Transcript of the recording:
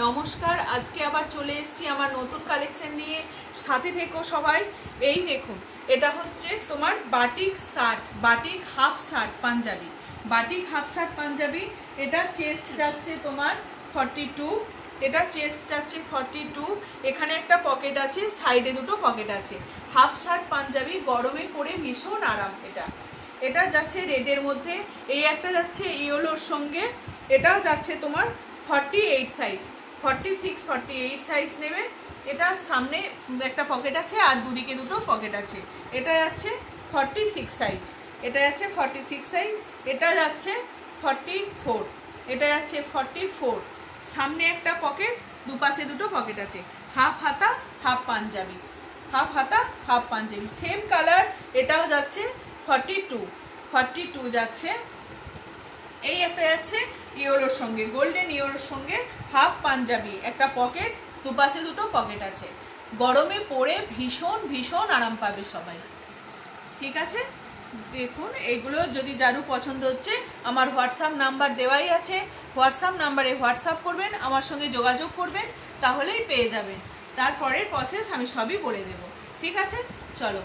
নমস্কার, আজকে আবার চলে এসেছি আমার নতুন কালেকশন নিয়ে। সাথে থেকো সবাই। এই দেখুন, এটা হচ্ছে তোমার batik shirt, batik half shirt পাঞ্জাবি, বাটিক হাফ শার্ট পাঞ্জাবি। এটা চেস্ট যাচ্ছে তোমার 42, এটা চেস্ট যাচ্ছে 42। এখানে একটা পকেট আছে, সাইডে দুটো পকেট আছে। হাফ শার্ট পাঞ্জাবি, গরমে পরে ভীষণ আরাম। এটা যাচ্ছে রেডের মধ্যে। এই একটা যাচ্ছে ইয়েলোর সঙ্গে। এটাও যাচ্ছে তোমার 48 সাইজ, 46 48 সাইজ নেবে। এটা সামনে একটা পকেট আছে আর দুদিকে দুটো পকেট আছে। এটা যাচ্ছে 46 সাইজ, এটা যাচ্ছে 46 সাইজ। এটা যাচ্ছে 44, এটা যাচ্ছে 44। সামনে একটা পকেট, দুপাশে দুটো পকেট আছে। হাফ হাতা হাফ পাঞ্জাবি, হাফ হাতা হাফ পাঞ্জাবি, সেম কালার। এটাও যাচ্ছে 42 যাচ্ছে। এই একটা যাচ্ছে ইয়েলোর সঙ্গে, গোল্ডেন ইয়েলোর সঙ্গে হাফ পাঞ্জাবি, একটা পকেট, দুপাশে দুটো পকেট আছে। গরমে পরে ভীষণ ভীষণ আরাম পাবে সবাই। ঠিক আছে, দেখুন এগুলো যদি যারু পছন্দ হচ্ছে, আমার হোয়াটসঅ্যাপ নাম্বার দেওয়াই আছে। হোয়াটসঅ্যাপ নাম্বারে হোয়াটসঅ্যাপ করবেন, আমার সঙ্গে যোগাযোগ করবেন, তাহলেই পেয়ে যাবেন। তারপরের প্রসেস আমি সবই বলে দেব। ঠিক আছে, চলো।